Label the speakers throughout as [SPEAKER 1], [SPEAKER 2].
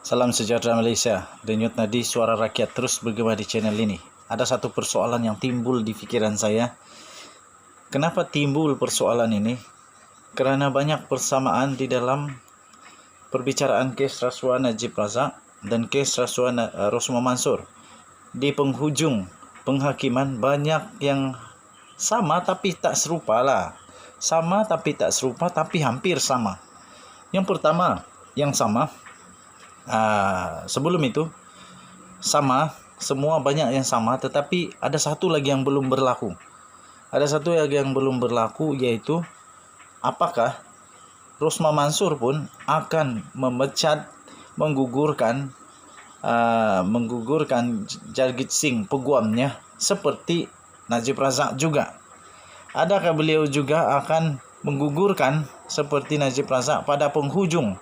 [SPEAKER 1] Salam sejahtera Malaysia. Denyut nadi suara rakyat terus bergema di channel ini. Ada satu persoalan yang timbul di pikiran saya. Kenapa timbul persoalan ini? Kerana banyak persamaan di dalam perbicaraan kes rasuah Najib Razak dan kes rasuah Rosmah Mansor. Di penghujung penghakiman banyak yang sama tapi tak serupa lah. Sama tapi tak serupa tapi hampir sama. Yang pertama, yang sama sebelum itu sama, semua banyak yang sama, tetapi ada satu lagi yang belum berlaku. Ada satu lagi yang belum berlaku, yaitu apakah Rosmah Mansor pun akan memecat, menggugurkan Jagjit Singh peguamnya seperti Najib Razak juga. Adakah beliau juga akan menggugurkan seperti Najib Razak pada penghujung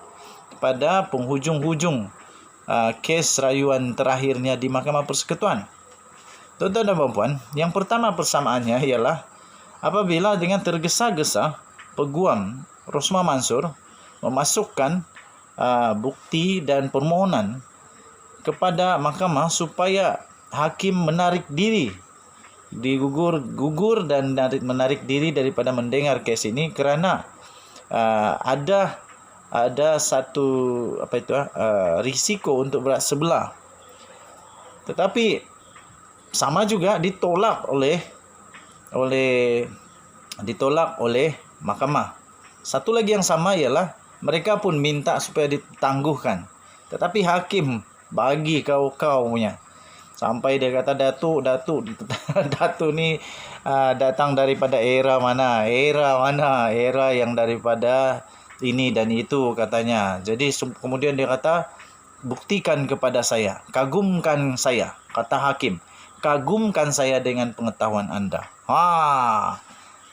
[SPEAKER 1] kes rayuan terakhirnya di Mahkamah Persekutuan? Tuan-tuan dan puan-puan, yang pertama persamaannya ialah apabila dengan tergesa-gesa peguam Rosmah Mansor memasukkan bukti dan permohonan kepada mahkamah supaya hakim menarik diri, gugur dan menarik diri daripada mendengar kes ini kerana ada satu risiko untuk berat sebelah. Tetapi sama juga ditolak oleh mahkamah. Satu lagi yang sama ialah mereka pun minta supaya ditangguhkan. Tetapi hakim bagi kau punya. Sampai dia kata Datuk ni datang daripada era mana? Era yang daripada ini dan itu katanya. Jadi kemudian dia kata, buktikan kepada saya, kagumkan saya, kata hakim, kagumkan saya dengan pengetahuan anda.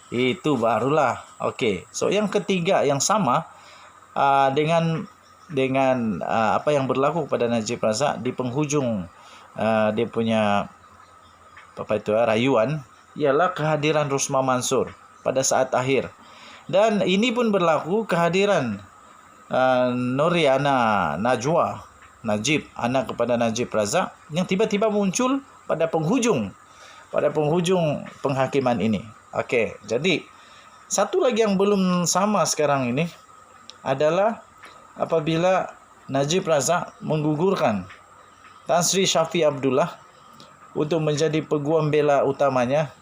[SPEAKER 1] Itu barulah. Okey. So yang ketiga yang sama dengan apa yang berlaku pada Najib Razak di penghujung dia punya rayuan ialah kehadiran Rosmah Mansor pada saat akhir. Dan ini pun berlaku kehadiran Noriana Najwa Najib, anak kepada Najib Razak, yang tiba-tiba muncul pada penghujung penghakiman ini. Okey, jadi satu lagi yang belum sama sekarang ini adalah apabila Najib Razak menggugurkan Tan Sri Shafie Abdullah untuk menjadi peguam bela utamanya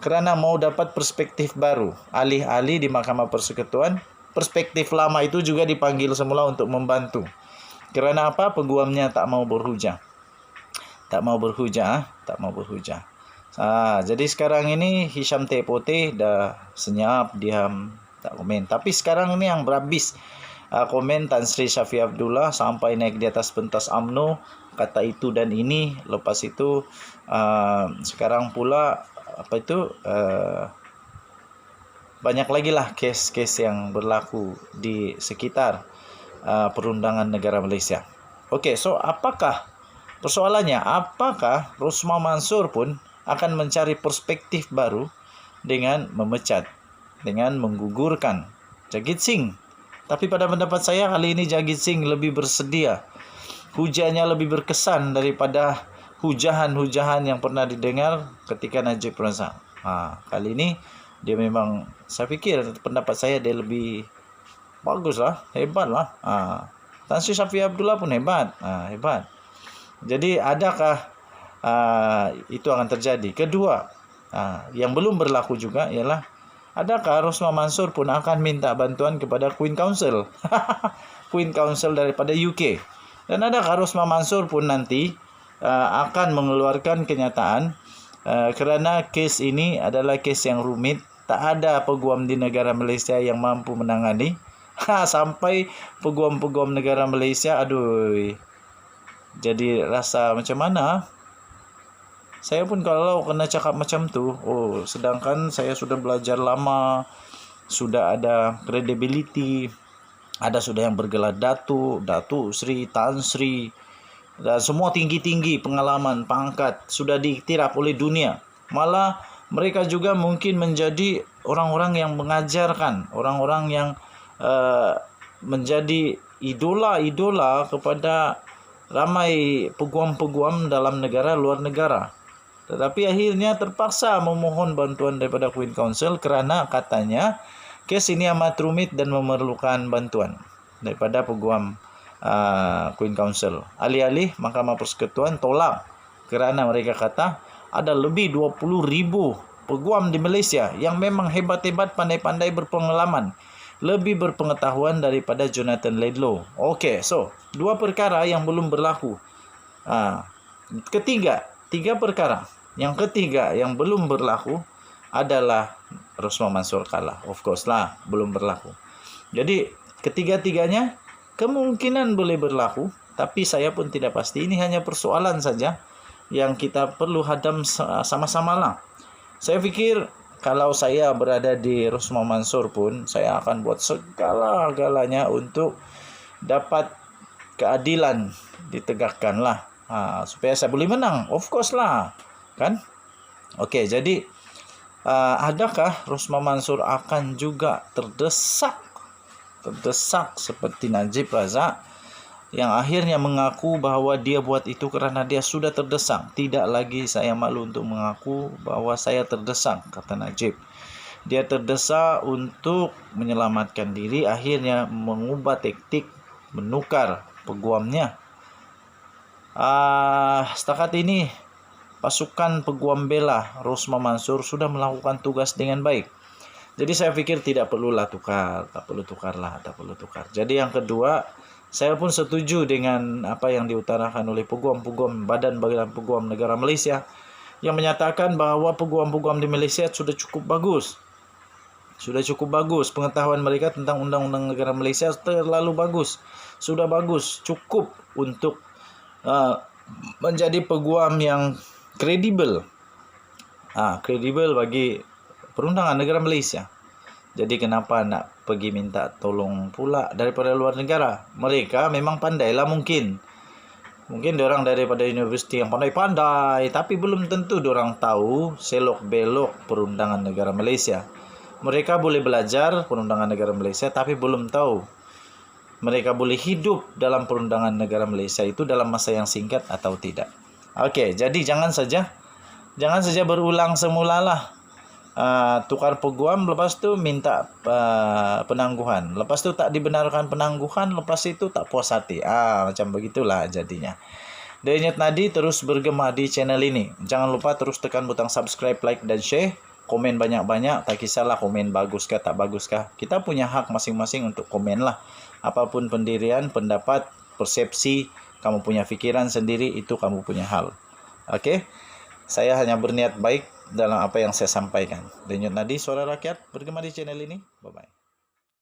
[SPEAKER 1] kerana mau dapat perspektif baru, alih-alih di Mahkamah Persekutuan. Perspektif lama itu juga dipanggil semula untuk membantu. Kerana apa? Peguamnya tak mau berhujah. Jadi sekarang ini Hisham Tepote dah senyap, diam, tak komen. Tapi sekarang ini yang berhabis komen Tan Sri Shafie Abdullah sampai naik di atas pentas UMNO, kata itu dan ini. Lepas itu sekarang pula banyak lagi lah kes-kes yang berlaku di sekitar perundangan negara Malaysia. Okey, so apakah persoalannya? Apakah Rosmah Mansor pun akan mencari perspektif baru dengan memecat, dengan menggugurkan Jagjit Singh? Tapi pada pendapat saya kali ini Jagjit Singh lebih bersedia. Hujahnya lebih berkesan daripada hujahan-hujahan yang pernah didengar ketika Najib Razak. Kali ini dia memang, saya fikir pendapat saya dia lebih baguslah, hebatlah. Tan Sri Shafie Abdullah pun hebat. Jadi adakah itu akan terjadi? Kedua, yang belum berlaku juga ialah adakah Rosmah Mansor pun akan minta bantuan kepada Queen Council Queen Council daripada UK? Dan adakah Rosmah Mansor pun nanti akan mengeluarkan kenyataan kerana kes ini adalah kes yang rumit, tak ada peguam di negara Malaysia yang mampu menangani. Sampai peguam-peguam negara Malaysia, jadi rasa macam mana? Saya pun kalau kena cakap macam tu, sedangkan saya sudah belajar lama, sudah ada credibility, ada sudah yang bergelar Datuk Sri, Tan Sri, dan semua tinggi-tinggi pengalaman, pangkat, sudah diiktiraf oleh dunia. Malah mereka juga mungkin menjadi orang-orang yang mengajarkan, orang-orang yang menjadi idola-idola kepada ramai peguam-peguam dalam negara luar negara. Tetapi akhirnya terpaksa memohon bantuan daripada Queen Council kerana katanya kes ini amat rumit dan memerlukan bantuan daripada peguam Queen Council. Alih-alih Mahkamah Persekutuan tolak kerana mereka kata ada lebih 20,000 peguam di Malaysia yang memang hebat-hebat, pandai-pandai, berpengalaman, lebih berpengetahuan daripada Jonathan Laidlaw. Okey, so dua perkara yang belum berlaku. Tiga perkara. Yang ketiga yang belum berlaku adalah Rosmah Mansor kalah. Of course lah, belum berlaku. Jadi ketiga-tiganya kemungkinan boleh berlaku, tapi saya pun tidak pasti. Ini hanya persoalan saja yang kita perlu hadam sama-sama lah. Saya fikir kalau saya berada di Rosmah Mansor pun, saya akan buat segala-galanya untuk dapat keadilan ditegakkan lah. Supaya saya boleh menang. Of course lah. Kan? Okey, jadi adakah Rosmah Mansor akan juga terdesak seperti Najib Razak yang akhirnya mengaku bahawa dia buat itu kerana dia sudah terdesak. Tidak lagi saya malu untuk mengaku bahawa saya terdesak, kata Najib. Dia terdesak untuk menyelamatkan diri, akhirnya mengubah taktik, menukar peguamnya. Setakat ini pasukan peguam bela Rosmah Mansor sudah melakukan tugas dengan baik. Jadi saya fikir tak perlu tukar. Jadi yang kedua, saya pun setuju dengan apa yang diutarakan oleh peguam-peguam Badan Peguam Negara Malaysia yang menyatakan bahawa peguam-peguam di Malaysia sudah cukup bagus. Pengetahuan mereka tentang undang-undang negara Malaysia terlalu bagus. Sudah bagus, cukup untuk menjadi peguam yang kredibel. Kredibel bagi perundangan negara Malaysia. Jadi kenapa nak pergi minta tolong pula daripada luar negara? Mereka memang pandailah mungkin. Mungkin diorang daripada universiti yang pandai-pandai, tapi belum tentu diorang tahu selok-belok perundangan negara Malaysia. Mereka boleh belajar perundangan negara Malaysia, tapi belum tahu mereka boleh hidup dalam perundangan negara Malaysia itu dalam masa yang singkat atau tidak. Okey, jadi jangan saja berulang semula lah. Tukar peguam, lepas tu minta penangguhan, lepas tu tak dibenarkan penangguhan, lepas itu tak puas hati. Macam begitulah jadinya. Denyut nadi terus bergema di channel ini. Jangan lupa terus tekan butang subscribe, like dan share. Komen banyak-banyak, tak kisahlah komen baguskah tak baguskah. Kita punya hak masing-masing untuk komen lah. Apapun pendirian, pendapat, persepsi, kamu punya fikiran sendiri, itu kamu punya hal. Okey? Saya hanya berniat baik dalam apa yang saya sampaikan. Denyut nadi suara rakyat bergema di channel ini. Bye-bye.